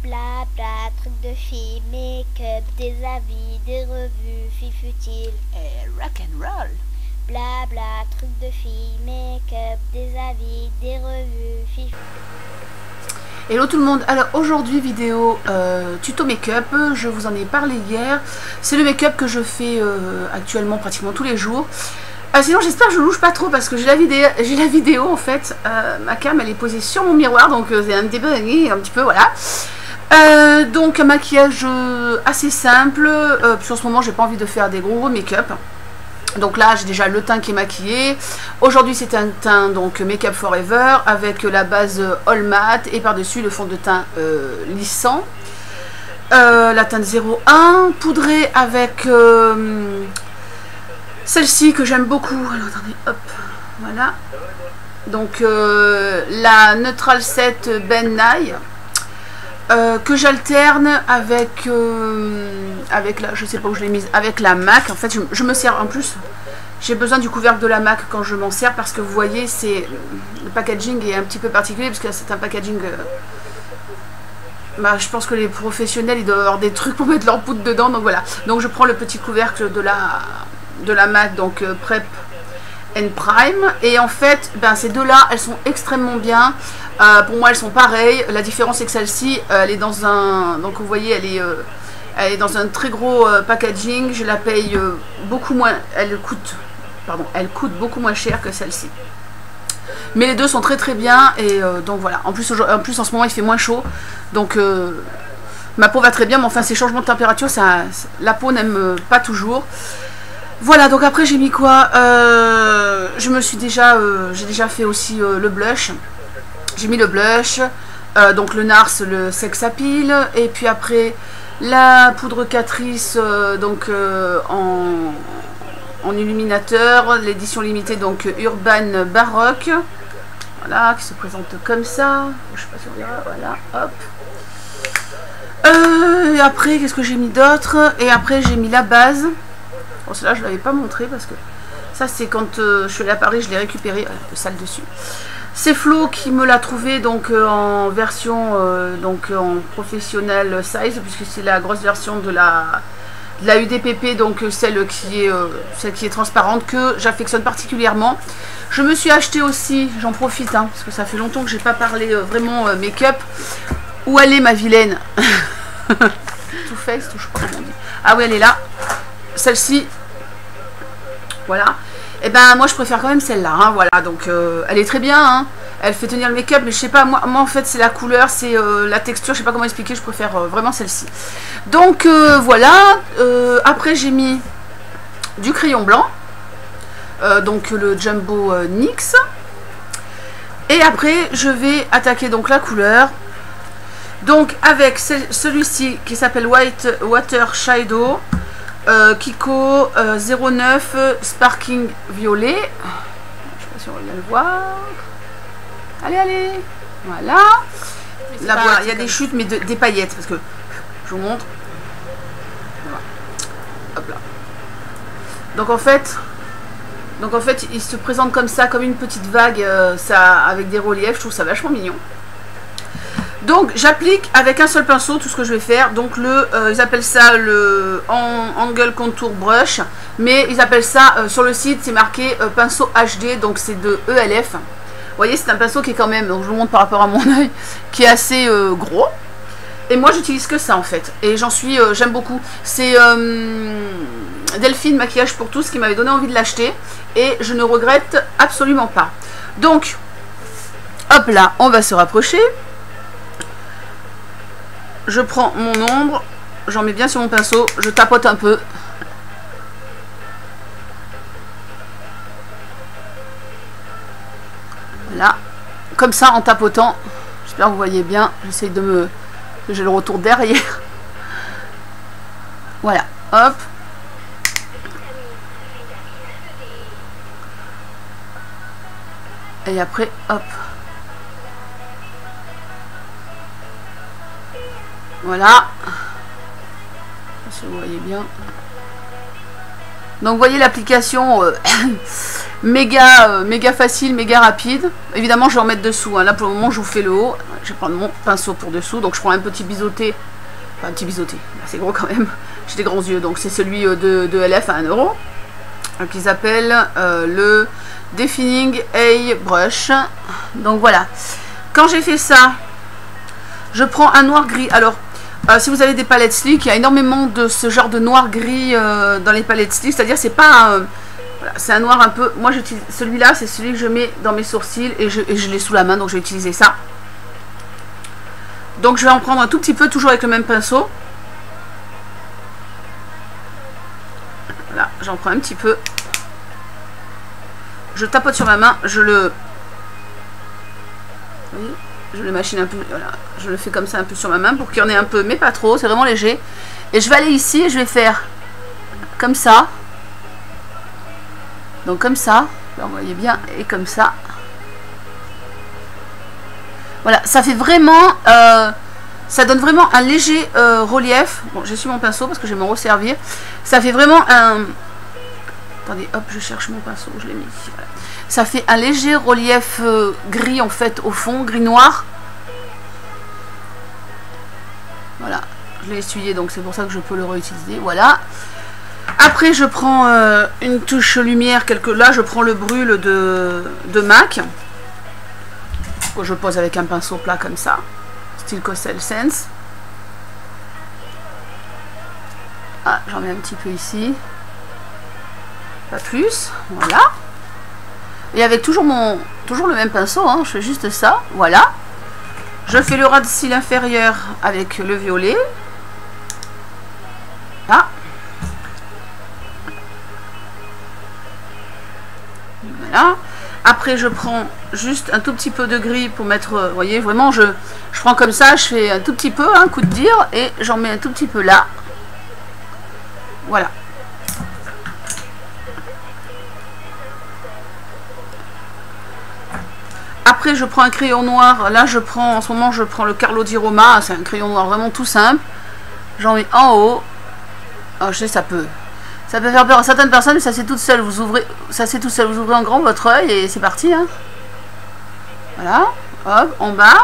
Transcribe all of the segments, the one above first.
Bla bla, truc de filles, make-up, des avis, des revues, filles futiles et rock and roll. Bla bla, truc de filles, make-up, des avis, des revues, filles futiles. Hello tout le monde, alors aujourd'hui vidéo tuto make-up, je vous en ai parlé hier. C'est le make-up que je fais actuellement pratiquement tous les jours. Sinon j'espère que je louche pas trop parce que j'ai la vidéo en fait, ma cam elle est posée sur mon miroir donc c'est un petit peu voilà. Donc un maquillage assez simple, puis en ce moment j'ai pas envie de faire des gros make-up. Donc là j'ai déjà le teint qui est maquillé. Aujourd'hui c'est un teint donc Make Up Forever avec la base All Matte et par dessus le fond de teint lissant. La teinte 01 poudrée avec celle-ci que j'aime beaucoup. Alors attendez, hop, voilà. Donc la Neutral Set Ben Nye. Que j'alterne avec la, je sais pas où je l'ai mise, avec la MAC. En fait je me sers en plus, j'ai besoin du couvercle de la MAC quand je m'en sers parce que vous voyez c'est le packaging est un petit peu particulier parce que c'est un packaging je pense que les professionnels ils doivent avoir des trucs pour mettre leur poudre dedans, donc voilà. Donc je prends le petit couvercle de la MAC, donc Prep and Prime, et en fait ces deux là elles sont extrêmement bien. Pour moi elles sont pareilles, la différence c'est que celle-ci elle est dans un, donc vous voyez elle est dans un très gros packaging, je la paye beaucoup moins, elle coûte beaucoup moins cher que celle-ci, mais les deux sont très très bien. Et donc voilà, en plus en ce moment il fait moins chaud, donc ma peau va très bien, mais enfin ces changements de température la peau n'aime pas toujours. Voilà, donc après j'ai mis quoi, j'ai déjà fait aussi le blush. J'ai mis le blush, donc le NARS, le Sex Appeal, et puis après la poudre Catrice donc en illuminateur, l'édition limitée donc Urban Baroque, voilà, qui se présente comme ça. Je sais pas si on verra, voilà, hop. Et après qu'est-ce que j'ai mis d'autre? Et après j'ai mis la base. Bon, celle-là je ne l'avais pas montré parce que ça c'est quand je suis allée à Paris, je l'ai récupéré, le sale dessus. C'est Flo qui me l'a trouvé donc en version donc en professionnel size, puisque c'est la grosse version de la UDPP, donc celle qui est transparente, que j'affectionne particulièrement. Je me suis acheté aussi, j'en profite parce que ça fait longtemps que j'ai pas parlé vraiment make-up. Où elle est ma vilaine? Too Faced, je crois qu'on dit. Ah oui, elle est là. Celle-ci, voilà. Et moi je préfère quand même celle-là, voilà, donc elle est très bien, elle fait tenir le make-up, mais je sais pas, moi en fait c'est la couleur, c'est la texture, je sais pas comment expliquer, je préfère vraiment celle-ci. Donc voilà, après j'ai mis du crayon blanc, donc le Jumbo NYX, et après je vais attaquer donc la couleur, donc avec celui-ci qui s'appelle White Water Shadow. Kiko 09 Sparking Violet. Je sais pas si on va bien le voir. Allez, voilà. Là, voilà, il y a des chutes, mais des paillettes, parce que je vous montre. Voilà. Hop là. Donc en fait, il se présente comme ça, comme une petite vague, avec des reliefs. Je trouve ça vachement mignon. Donc j'applique avec un seul pinceau tout ce que je vais faire. Donc ils appellent ça le Angle Contour Brush, mais ils appellent ça sur le site, c'est marqué pinceau HD, donc c'est de ELF. Vous voyez, c'est un pinceau qui est quand même, donc je vous montre par rapport à mon œil, qui est assez gros. Et moi j'utilise que ça en fait, et j'aime beaucoup. C'est Delphine Maquillage pour tous qui m'avait donné envie de l'acheter, et je ne regrette absolument pas. Donc hop là, on va se rapprocher. Je prends mon ombre, j'en mets bien sur mon pinceau, je tapote un peu. Voilà, comme ça en tapotant. J'espère que vous voyez bien, j'essaye que j'ai le retour derrière. Voilà, hop. Et après, hop. Voilà, si vous voyez bien. Donc vous voyez l'application méga facile, méga rapide. Évidemment je vais en mettre dessous, là pour le moment je vous fais le haut. je vais prendre mon pinceau pour dessous. Donc je prends un petit biseauté, enfin un petit biseauté, c'est gros quand même, j'ai des grands yeux, donc c'est celui de LF à 1 €, qu'ils appellent le Defining Eye Brush. Donc voilà, quand j'ai fait ça, je prends un noir gris. Alors si vous avez des palettes Slick, il y a énormément de ce genre de noir gris dans les palettes Slick, c'est-à-dire c'est pas voilà, c'est un noir un peu, moi j'utilise celui-là, c'est celui que je mets dans mes sourcils et je l'ai sous la main, donc je vais utiliser ça. Donc je vais en prendre un tout petit peu, toujours avec le même pinceau. Voilà, j'en prends un petit peu. Je tapote sur ma main, je le... Vous voyez, je le machine un peu, voilà, je le fais comme ça un peu sur ma main pour qu'il y en ait un peu, mais pas trop, c'est vraiment léger. Et je vais aller ici et je vais faire comme ça. Donc comme ça, là, vous voyez bien, et comme ça. Voilà, ça fait vraiment, ça donne vraiment un léger relief. Bon, j'ai su mon pinceau parce que je vais m'en resservir. Ça fait vraiment un... Attendez, hop, je cherche mon pinceau, je l'ai mis ici. Voilà. Ça fait un léger relief gris en fait au fond, gris-noir. Voilà, je l'ai essuyé donc c'est pour ça que je peux le réutiliser. Voilà. Après je prends une touche lumière, là je prends le brûle de MAC. Que je pose avec un pinceau plat comme ça. Style Coastal Sense. Ah, j'en mets un petit peu ici. Pas plus, voilà. Et avec toujours le même pinceau, hein, je fais juste ça, voilà. Je fais le ras de cils inférieur avec le violet. Là. Voilà. Après, je prends juste un tout petit peu de gris pour mettre, vous voyez, vraiment, je prends comme ça, je fais un tout petit peu, un coup de dire, et j'en mets un tout petit peu là. Voilà. Après, je prends un crayon noir. Là, en ce moment, je prends le Carlo Di Roma. C'est un crayon noir vraiment tout simple. J'en mets en haut. Oh, je sais, ça peut faire peur à certaines personnes, mais ça c'est toute seule. Vous ouvrez en grand votre œil et c'est parti. Hein. Voilà. Hop, en bas.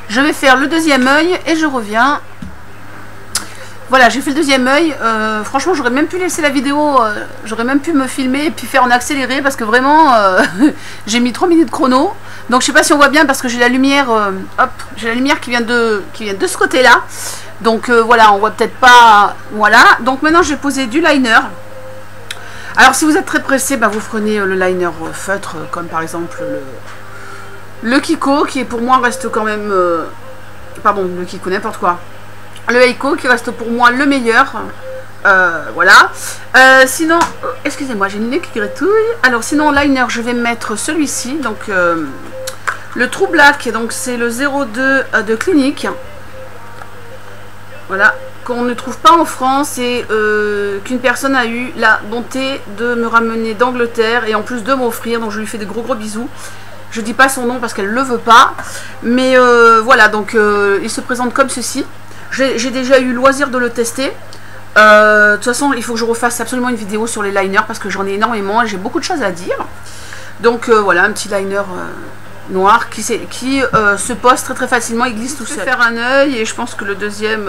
Je vais faire le deuxième œil et je reviens. Voilà, j'ai fait le deuxième œil. Franchement, j'aurais même pu laisser la vidéo, j'aurais même pu me filmer et puis faire en accéléré parce que vraiment, j'ai mis 3 minutes chrono. Donc, je sais pas si on voit bien parce que j'ai la lumière, hop, j'ai la lumière qui vient de ce côté-là. Donc, voilà, on voit peut-être pas. Voilà. Donc, maintenant, je vais poser du liner. Alors, si vous êtes très pressé, bah, vous prenez le liner feutre, comme par exemple le Kiko, qui est pour moi reste quand même. Pardon, le Kiko, n'importe quoi. Le Eiko qui reste pour moi le meilleur. Voilà. Sinon, excusez-moi, j'ai une nez qui gratouille. Alors, sinon, liner, je vais mettre celui-ci. Donc, le True Black. Donc, c'est le 02 de Clinique. Voilà. Qu'on ne trouve pas en France et qu'une personne a eu la bonté de me ramener d'Angleterre et en plus de m'offrir. Donc, je lui fais des gros bisous. Je dis pas son nom parce qu'elle ne le veut pas. Mais voilà. Donc, il se présente comme ceci. J'ai déjà eu le loisir de le tester. De toute façon, il faut que je refasse absolument une vidéo sur les liners parce que j'en ai énormément et j'ai beaucoup de choses à dire. Donc voilà, un petit liner noir qui se pose très facilement, il glisse tout seul. Je vais faire un œil et je pense que le deuxième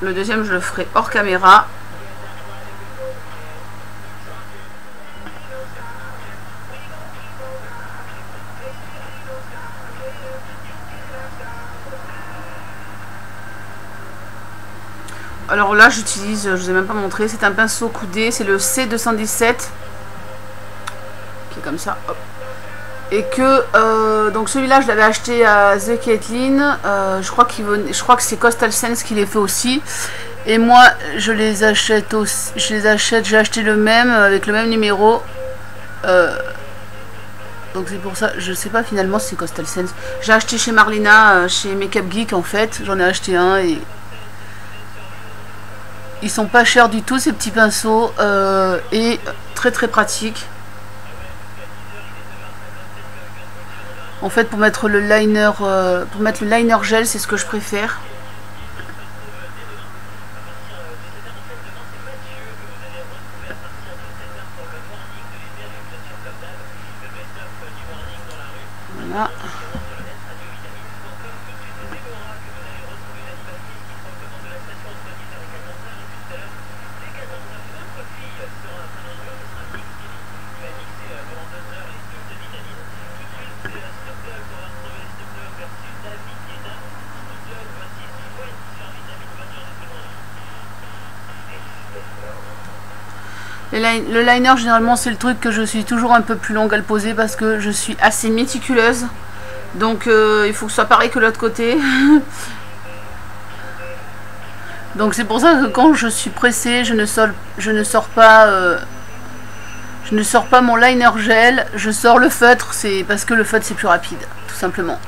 je le ferai hors caméra. Alors là, j'utilise, je ne vous ai même pas montré, c'est un pinceau coudé, c'est le C217, qui est comme ça, hop. Et que, donc celui-là, je l'avais acheté à The Caitlin, je crois que c'est Coastal Sense qui les fait aussi. Et moi, je les achète aussi, j'ai acheté le même, avec le même numéro. Donc c'est pour ça, je sais pas finalement si c'est Coastal Sense. J'ai acheté chez Marlena, chez Makeup Geek en fait, j'en ai acheté un et... Ils sont pas chers du tout ces petits pinceaux et très pratiques. En fait pour mettre le liner gel c'est ce que je préfère. Voilà. Le liner, généralement, c'est le truc que je suis toujours un peu plus longue à le poser parce que je suis assez méticuleuse. Donc, il faut que ce soit pareil que l'autre côté. Donc, c'est pour ça que quand je suis pressée, je ne sors pas mon liner gel. Je sors le feutre, c'est parce que le feutre, c'est plus rapide, tout simplement.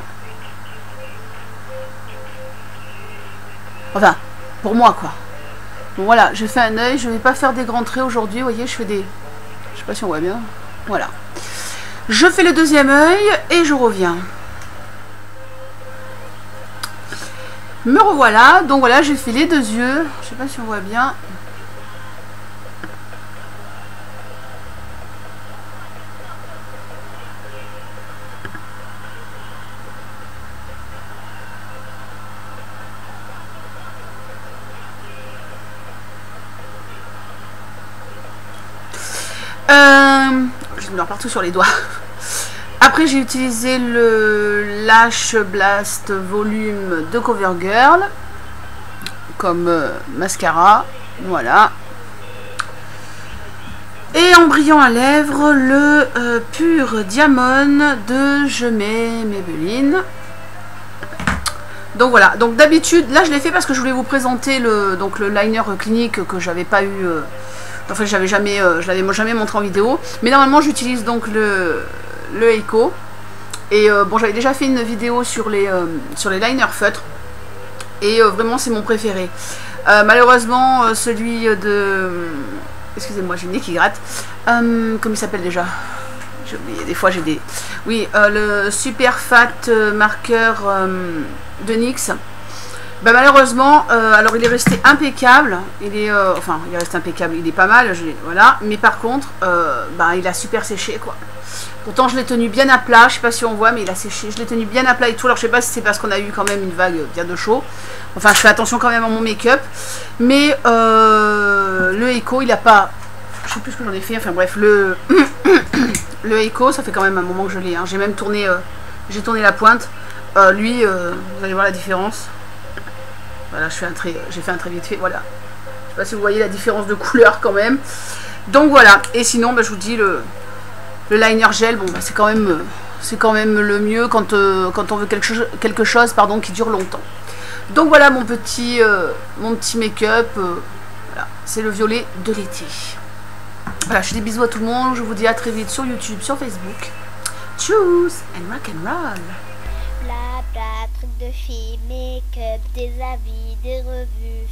Enfin, pour moi, quoi. Bon voilà, j'ai fait un œil, je vais pas faire des grands traits aujourd'hui, vous voyez, je fais des... Je sais pas si on voit bien. Voilà. Je fais le deuxième œil et je reviens. Me revoilà, donc voilà, j'ai fait les deux yeux. Je sais pas si on voit bien. Je me meurs partout sur les doigts. Après, j'ai utilisé le Lash Blast Volume de CoverGirl comme mascara. Voilà. Et en brillant à lèvres, le Pur Diamond de Je mets Maybelline. Donc voilà. Donc d'habitude, là je l'ai fait parce que je voulais vous présenter le liner clinique que j'avais pas eu. Enfin, je l'avais jamais montré en vidéo. Mais normalement, j'utilise donc le Eiko. Et bon, j'avais déjà fait une vidéo sur les liners feutres. Et vraiment, c'est mon préféré. Malheureusement, celui de... Excusez-moi, j'ai le nez qui gratte. Comment il s'appelle déjà? J'ai oublié, des fois j'ai des... Oui, le Super Fat marqueur de NYX. Bah malheureusement, alors il est resté impeccable, il est resté impeccable, il est pas mal, voilà, mais par contre, bah il a super séché quoi. Pourtant je l'ai tenu bien à plat, je sais pas si on voit, mais il a séché, je l'ai tenu bien à plat et tout, alors je sais pas si c'est parce qu'on a eu quand même une vague bien de chaud, enfin je fais attention quand même à mon make-up, mais le Eiko il a pas, je sais plus ce que j'en ai fait, enfin bref, le Eiko ça fait quand même un moment que je l'ai, hein. J'ai même tourné, j'ai tourné la pointe, lui, vous allez voir la différence. Voilà, j'ai fait un trait vite fait, voilà. Je sais pas si vous voyez la différence de couleur quand même. Donc voilà, et sinon, bah, je vous dis, le liner gel, bon, bah, c'est quand même le mieux quand on veut quelque chose pardon, qui dure longtemps. Donc voilà mon petit make-up, voilà, c'est le violet de l'été. Voilà, je fais des bisous à tout le monde, je vous dis à très vite sur YouTube, sur Facebook. Tchuss and rock and roll. Blabla, trucs de filles, make-up, des avis, des revues.